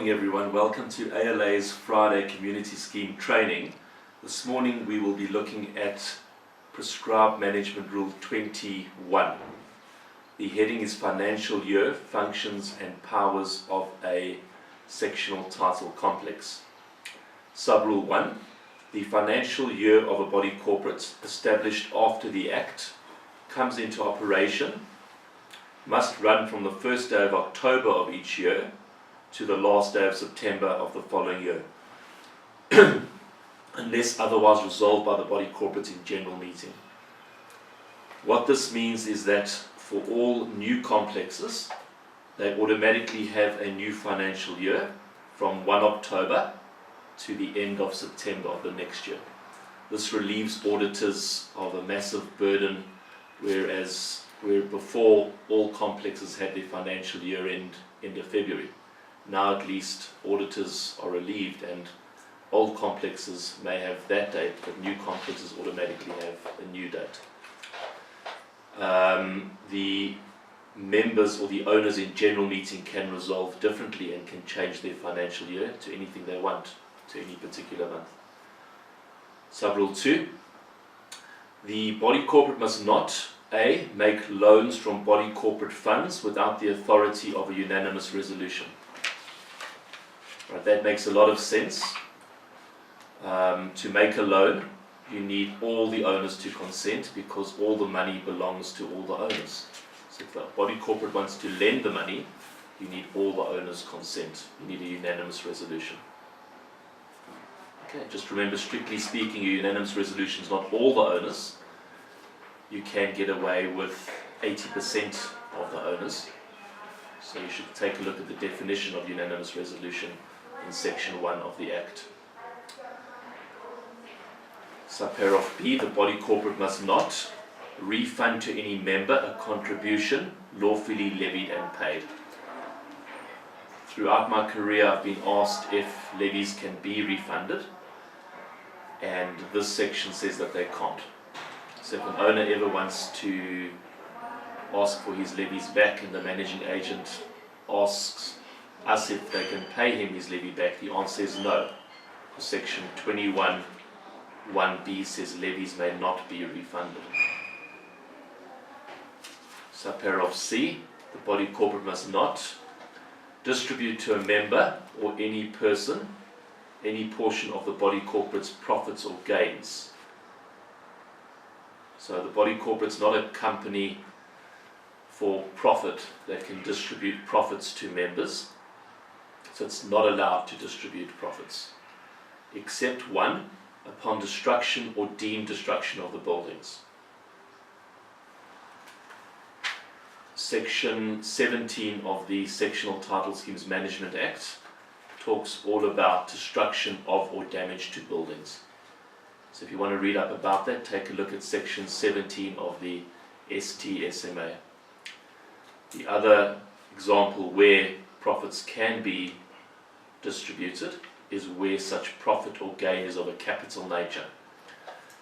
morning everyone, welcome to ALA's Friday Community Scheme training. This morning we will be looking at Prescribed Management Rule 21. The heading is Financial Year, Functions and Powers of a Sectional Title Complex. Sub-Rule 1. The financial year of a body corporate established after the Act comes into operation, must run from the first day of October of each year to the last day of September of the following year, unless otherwise resolved by the body corporate in general meeting. What this means is that for all new complexes, they automatically have a new financial year from 1 October to the end of September of the next year. This relieves auditors of a massive burden, where before all complexes had their financial year end of February. Now at least auditors are relieved, and old complexes may have that date, but new complexes automatically have a new date. The members or the owners in general meeting can resolve differently and can change their financial year to anything they want, to any particular month. Sub-Rule 2. The body corporate must not A. Make loans from body corporate funds without the authority of a unanimous resolution. Right, that makes a lot of sense. To make a loan, you need all the owners to consent, because all the money belongs to all the owners. So if the body corporate wants to lend the money, you need all the owners' consent. You need a unanimous resolution. Okay, just remember, strictly speaking, a unanimous resolution is not all the owners. You can get away with 80% of the owners. So you should take a look at the definition of unanimous resolution in Section 1 of the Act. Subparagraph B, the body corporate must not refund to any member a contribution lawfully levied and paid. Throughout my career, I've been asked if levies can be refunded, and this section says that they can't. So if an owner ever wants to ask for his levies back and the managing agent asks us if they can pay him his levy back, the answer is no. Section 21(1)(b) says levies may not be refunded. Subparagraph C, the body corporate must not distribute to a member or any person any portion of the body corporate's profits or gains. So the body corporate's not a company for profit that can distribute profits to members. So it's not allowed to distribute profits, except one, upon destruction or deemed destruction of the buildings. Section 17 of the Sectional Title Schemes Management Act talks all about destruction of or damage to buildings. So if you want to read up about that, take a look at Section 17 of the STSMA. The other example where profits can be distributed is where such profit or gain is of a capital nature.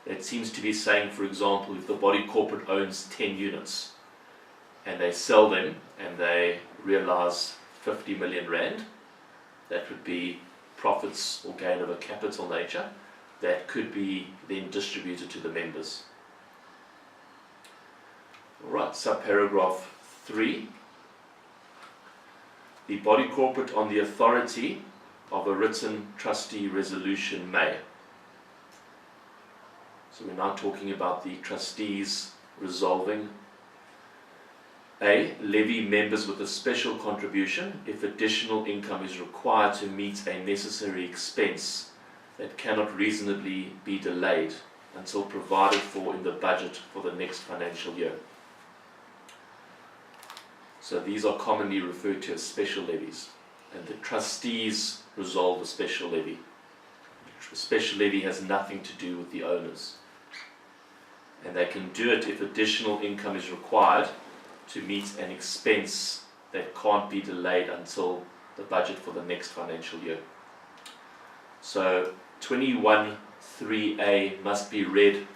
That seems to be saying, for example, if the body corporate owns 10 units and they sell them and they realize 50 million rand, that would be profits or gain of a capital nature that could be then distributed to the members. Alright, subparagraph 3. The body corporate, on the authority of a written trustee resolution, may. So we're now talking about the trustees resolving. A. Levy members with a special contribution if additional income is required to meet a necessary expense that cannot reasonably be delayed until provided for in the budget for the next financial year. So these are commonly referred to as special levies, and the trustees resolve a special levy. A special levy has nothing to do with the owners, and they can do it if additional income is required to meet an expense that can't be delayed until the budget for the next financial year. So 21(3)(a) must be read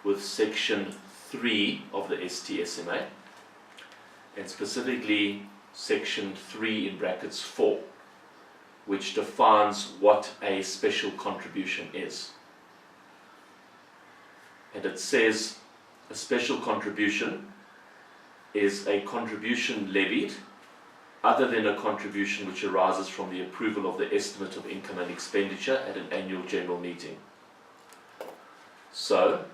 with Section 3 of the STSMA, and specifically Section 3 in brackets 4, which defines what a special contribution is. And it says a special contribution is a contribution levied other than a contribution which arises from the approval of the estimate of income and expenditure at an annual general meeting. So,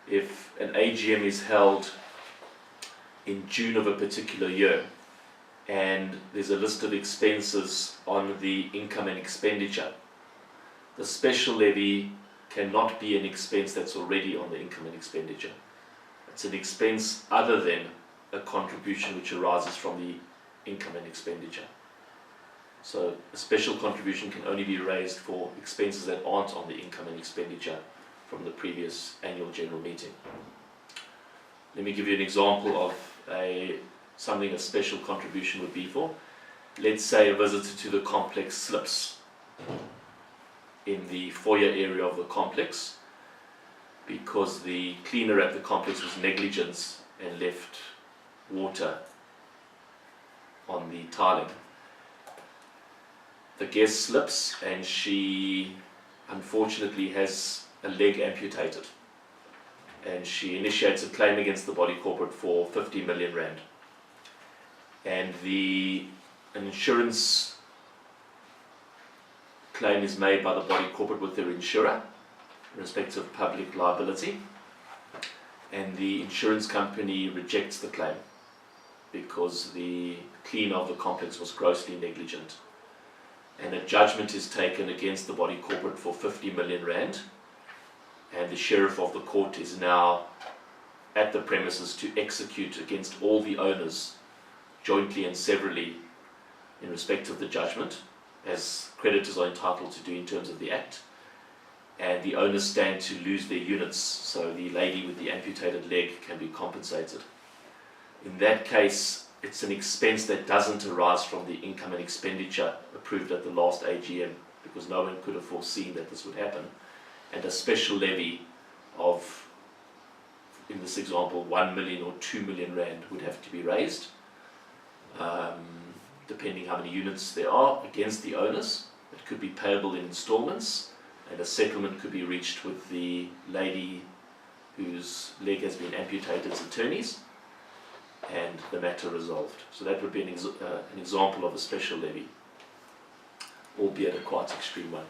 if an AGM is held in June of a particular year and there's a list of expenses on the income and expenditure, the special levy cannot be an expense that's already on the income and expenditure. It's an expense other than a contribution which arises from the income and expenditure. So a special contribution can only be raised for expenses that aren't on the income and expenditure from the previous annual general meeting. Let me give you an example of something a special contribution would be for. Let's say a visitor to the complex slips in the foyer area of the complex because the cleaner at the complex was negligent and left water on the tiling. The guest slips and she unfortunately has a leg amputated, and she initiates a claim against the body corporate for 50 million rand. And an insurance claim is made by the body corporate with their insurer in respect of public liability, and the insurance company rejects the claim because the cleaner of the complex was grossly negligent. And a judgment is taken against the body corporate for 50 million rand, and the sheriff of the court is now at the premises to execute against all the owners jointly and severally in respect of the judgment, as creditors are entitled to do in terms of the Act. And the owners stand to lose their units, so the lady with the amputated leg can be compensated. In that case, it's an expense that doesn't arise from the income and expenditure approved at the last AGM, because no one could have foreseen that this would happen. And a special levy of, in this example, 1 million or 2 million rand would have to be raised, depending how many units there are, against the owners. It could be payable in installments, and a settlement could be reached with the lady whose leg has been amputated's attorneys, and the matter resolved. So that would be an example of a special levy, albeit a quite extreme one.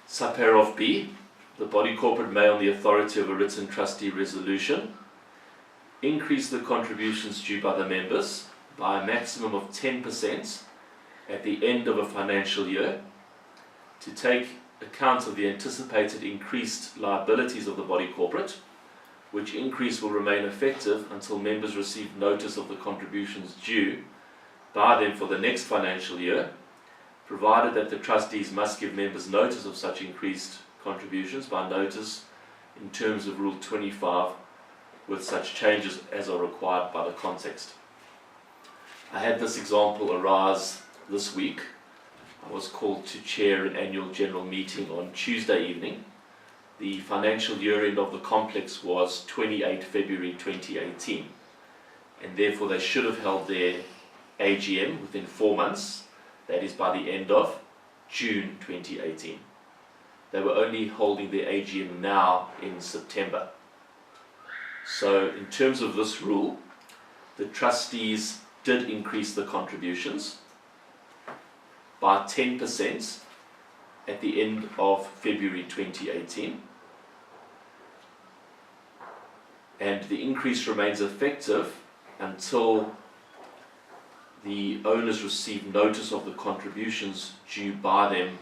Subparagraph B, the body corporate may, on the authority of a written trustee resolution, increase the contributions due by the members by a maximum of 10% at the end of a financial year, to take account of the anticipated increased liabilities of the body corporate, which increase will remain effective until members receive notice of the contributions due by them for the next financial year, provided that the trustees must give members notice of such increased contributions by notice in terms of Rule 25, with such changes as are required by the context. I had this example arise this week. I was called to chair an annual general meeting on Tuesday evening. The financial year end of the complex was 28 February 2018, and therefore they should have held their AGM within 4 months, that is by the end of June 2018. They were only holding their AGM now in September. So in terms of this rule, the trustees did increase the contributions by 10% at the end of February 2018, and the increase remains effective until the owners receive notice of the contributions due by them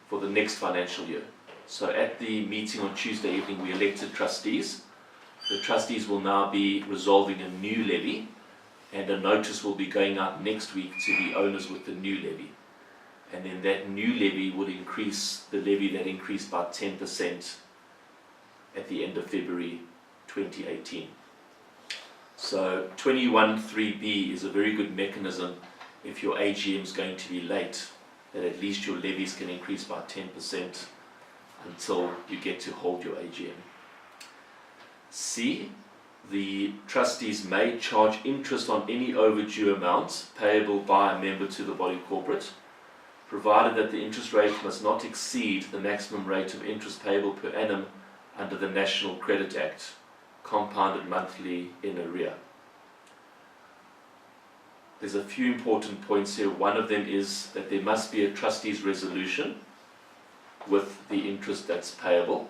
for the next financial year. So at the meeting on Tuesday evening, we elected trustees. The trustees will now be resolving a new levy, and a notice will be going out next week to the owners with the new levy. And then that new levy would increase the levy that increased by 10% at the end of February 2018. So 21(3)(b) is a very good mechanism if your AGM is going to be late, that at least your levies can increase by 10% until you get to hold your AGM. C, the trustees may charge interest on any overdue amounts payable by a member to the body corporate provided that the interest rate must not exceed the maximum rate of interest payable per annum under the National Credit Act, compounded monthly in arrear. There's a few important points here. One of them is that there must be a trustee's resolution with the interest that's payable.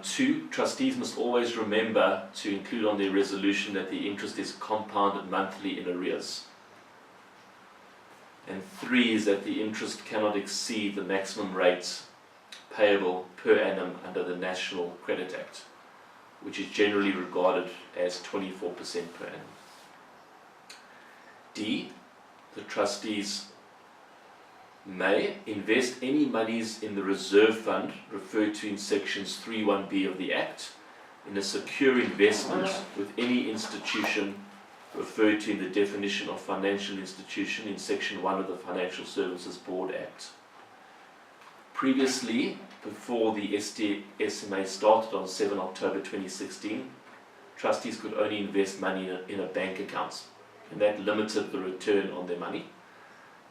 2, trustees must always remember to include on their resolution that the interest is compounded monthly in arrears. And 3 is that the interest cannot exceed the maximum rate payable per annum under the National Credit Act, which is generally regarded as 24% per annum. D, the trustees may invest any monies in the reserve fund referred to in sections 3(1)(b) of the Act in a secure investment with any institution referred to in the definition of financial institution in section 1 of the Financial Services Board Act. Previously, before the STSMA started on 7 October 2016, trustees could only invest money in a bank account, and that limited the return on their money.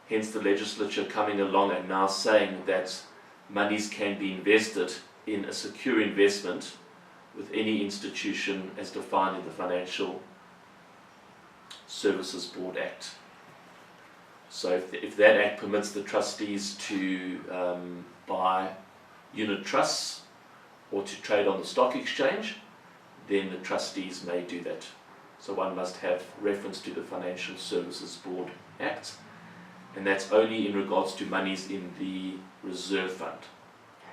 Hence the legislature coming along and now saying that monies can be invested in a secure investment with any institution as defined in the Financial Services Board Act. So if that Act permits the trustees to buy unit trusts or to trade on the stock exchange, then the trustees may do that. So one must have reference to the Financial Services Board Act, and that's only in regards to monies in the reserve fund.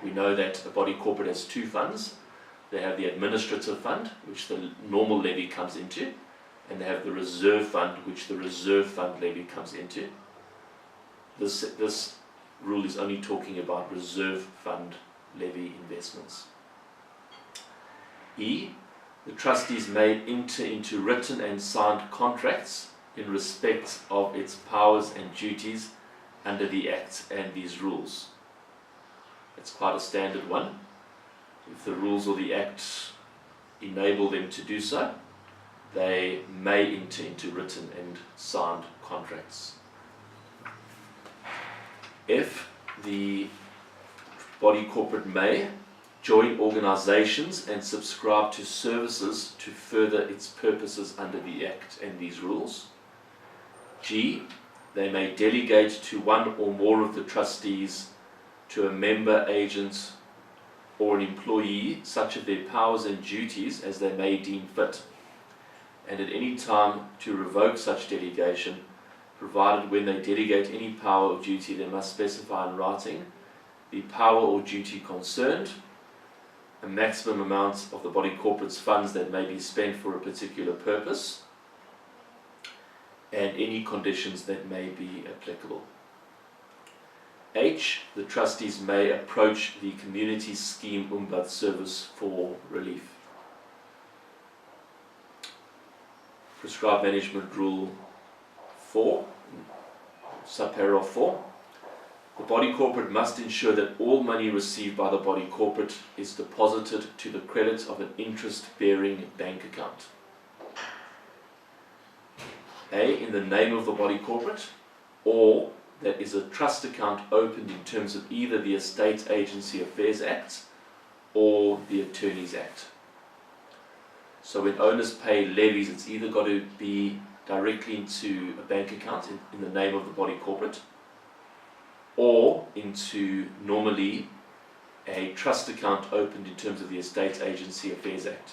We know that a body corporate has 2 funds. They have the administrative fund, which the normal levy comes into, and they have the reserve fund, which the reserve fund levy comes into. This rule is only talking about reserve fund levy investments. E, the trustees may enter into written and signed contracts in respect of its powers and duties under the Act and these rules. It's quite a standard one. If the rules or the Act enable them to do so, they may enter into written and signed contracts. F, the body corporate may join organizations and subscribe to services to further its purposes under the Act and these rules. G, they may delegate to one or more of the trustees, to a member, agent, or an employee such of their powers and duties as they may deem fit, and at any time to revoke such delegation, provided when they delegate any power or duty they must specify in writing the power or duty concerned, a maximum amount of the body corporate's funds that may be spent for a particular purpose, and any conditions that may be applicable. H, the trustees may approach the Community Scheme Umbud Service for relief. Prescribed Management Rule 4, subparagraph 4. The body corporate must ensure that all money received by the body corporate is deposited to the credit of an interest-bearing bank account. A, in the name of the body corporate, or that is a trust account opened in terms of either the Estate Agency Affairs Act or the Attorneys Act. So when owners pay levies, it's either got to be directly into a bank account in the name of the body corporate, or into normally a trust account opened in terms of the Estate Agency Affairs Act.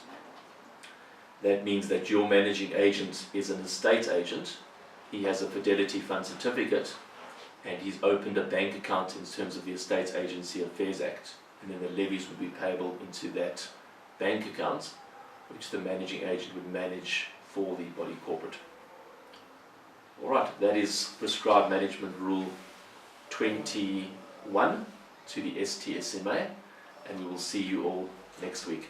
That means that your managing agent is an estate agent, he has a Fidelity Fund certificate, and he's opened a bank account in terms of the Estate Agency Affairs Act, and then the levies would be payable into that bank account, which the managing agent would manage for the body corporate. Alright, that is Prescribed Management Rule 21 to the STSMA, and we will see you all next week.